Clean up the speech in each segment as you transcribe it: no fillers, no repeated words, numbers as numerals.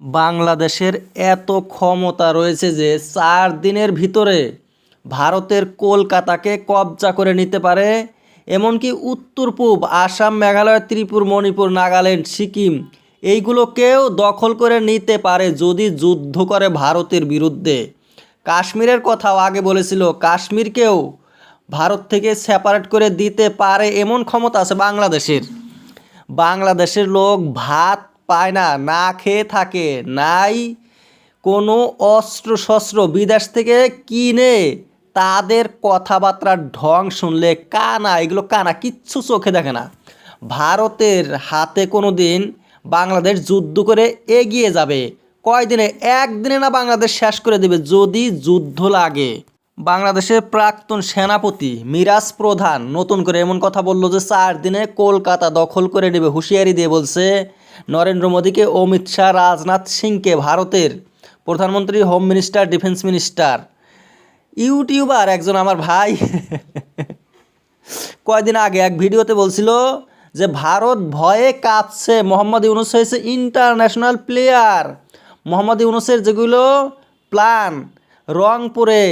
বাংলাদেশের এত ক্ষমতা রয়েছে যে 4 দিনের ভিতরে ভারতের কলকাতাকে কবজা করে নিতে পারে। এমনকি উত্তর পূব আসাম, মেঘালয়, ত্রিপুরা, মণিপুর, নাগাল্যান্ড, সিকিম এইগুলোকেও দখল করে নিতে পারে যদি যুদ্ধ করে ভারতের বিরুদ্ধে। কাশ্মীরের কথাও আগে বলেছিল, কাশ্মীরকেও ভারত থেকে সেপারেট করে দিতে পারে এমন ক্ষমতা আছে বাংলাদেশের। বাংলাদেশের লোক ভাত পায় না, না খেয়ে থাকে, নাই কোনো অস্ত্র শস্ত্র বিদেশ থেকে কিনে। তাদের কথাবার্তার ঢং শুনলে কানা, এগুলো কানা, কিচ্ছু চোখে দেখে না। ভারতের হাতে কোনো দিন বাংলাদেশ যুদ্ধ করে এগিয়ে যাবে। কয়দিনে? একদিনে না, বাংলাদেশ শেষ করে দেবে যদি যুদ্ধ লাগে। বাংলাদেশের প্রাক্তন সেনাপতি মিরাজ প্রধান নতুন করে এমন কথা বললো যে 4 দিনে কলকাতা দখল করে নেবে। হুঁশিয়ারি দিয়ে বলছে নরেন্দ্র মোদীকে, অমিত শাহ, রাজনাথ সিংকে, ভারতের প্রধানমন্ত্রী, home minister, defence minister. YouTuber একজন আমার ভাই কয়দিন আগে এক ভিডিওতে বলছিল যে ভারত ভয়ে কাঁপছে, মোহাম্মদ ইউনুস হয়েছে ইন্টারন্যাশনাল প্লেয়ার। মোহাম্মদ ইউনুসের যেগুলো প্ল্যান, রংপুরে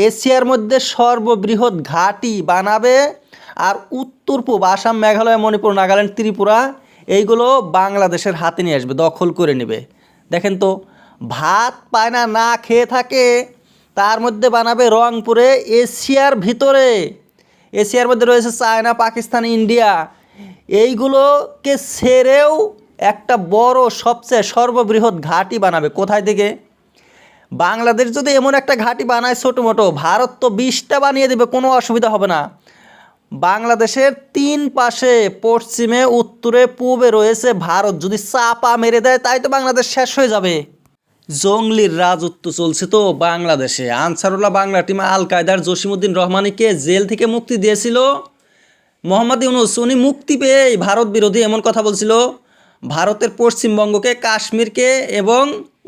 এশিয়ার মধ্যে সর্ববৃহৎ ঘাঁটি বানাবে, আর উত্তর পূব আসাম, মেঘালয়, মণিপুর, নাগাল্যান্ড, ত্রিপুরা এইগুলো বাংলাদেশের হাতে নিয়ে আসবে, দখল করে নেবে। দেখেন তো, ভাত পায় না, না খেয়ে থাকে, তার মধ্যে বানাবে রংপুরে, এশিয়ার ভিতরে। এশিয়ার মধ্যে রয়েছে চায়না, পাকিস্তান, ইন্ডিয়া। এইগুলোকে ছেড়েও একটা বড় সবচেয়ে সর্ববৃহৎ ঘাঁটি বানাবে। কোথায় থেকে? বাংলাদেশ যদি এমন একটা ঘাঁটি বানায় ছোটো মোটো, ভারত তো 20টা বানিয়ে দেবে, কোনো অসুবিধা হবে না। বাংলাদেশের 3 পাশে, পশ্চিমে, উত্তরে, পূবে রয়েছে ভারত। যদি চাপা মেরে দেয় তাই তো বাংলাদেশ শেষ হয়ে যাবে। জঙ্গলির রাজত্ব চলছে তো বাংলাদেশে। আনসারুল্লাহ বাংলা টিম আল কায়দার জসিমউদ্দিন রহমানিকে জেল থেকে মুক্তি দিয়েছিল মোহাম্মদ ইউনুস। উনি মুক্তি পেয়েই ভারত বিরোধী এমন কথা বলছিল, ভারতের পশ্চিমবঙ্গকে, কাশ্মীরকে এবং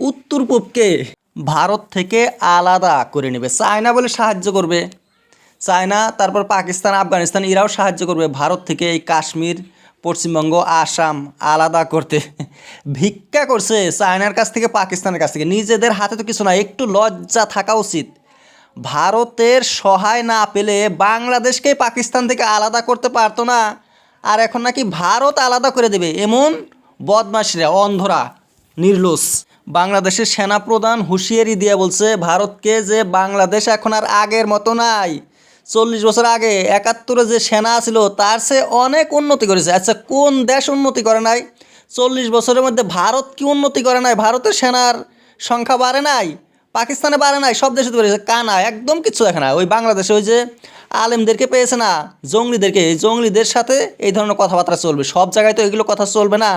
উত্তর পূবকে ভারত থেকে আলাদা করে নেবে। চায়না বলে সাহায্য করবে, চায়না, তারপর পাকিস্তান, আফগানিস্তান, এরাও সাহায্য করবে ভারত থেকে এই কাশ্মীর, পশ্চিমবঙ্গ, আসাম আলাদা করতে। ভিক্ষা করছে চায়নার কাছ থেকে, পাকিস্তানের কাছ থেকে। নিজেদের হাতে তো কিছু না, একটু লজ্জা থাকা উচিত। ভারতের সহায় না পেলে বাংলাদেশকে পাকিস্তান থেকে আলাদা করতে পারতো না, আর এখন নাকি ভারত আলাদা করে দেবে। এমন বদমাশরা, অন্ধরা, নির্লজ্জ। বাংলাদেশের সেনাপ্রধান হুঁশিয়ারি দিয়ে বলছে ভারতকে যে বাংলাদেশ এখন আর আগের মতো নাই। 40 বছর আগে 71-এ যে সেনা ছিল তার সে অনেক উন্নতি করেছে। আচ্ছা, কোন দেশ উন্নতি করে নাই? 40 বছরের মধ্যে ভারত কি উন্নতি করে নাই? ভারতের সেনার সংখ্যা বাড়ে নাই? পাকিস্তানে বাড়ে নাই? সব দেশে বেড়েছে। কানা, একদম কিছু দেখে না। ওই বাংলাদেশে ওই যে আলেমদেরকে পেয়েছে না, জঙ্গলিদেরকে, এই জঙ্গলিদের সাথে এই ধরনের কথাবার্তা চলবে। সব জায়গায় তো এগুলো কথা চলবে না।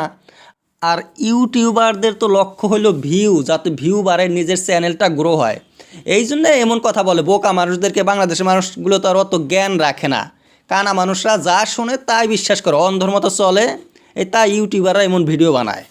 আর ইউটিউবারদের তো লক্ষ্য হলো ভিউ, যাতে ভিউ বাড়ে, নিজের চ্যানেলটা গ্রো হয়। এই জন্য এমন কথা বলে। বোকা মানুষদেরকে, বাংলাদেশের মানুষগুলো তো আর অত জ্ঞান রাখে না। কানা মানুষরা যা শোনে তাই বিশ্বাস করে, অন্ধর মতো চলে। তাই ইউটিউবাররা এমন ভিডিও বানায়।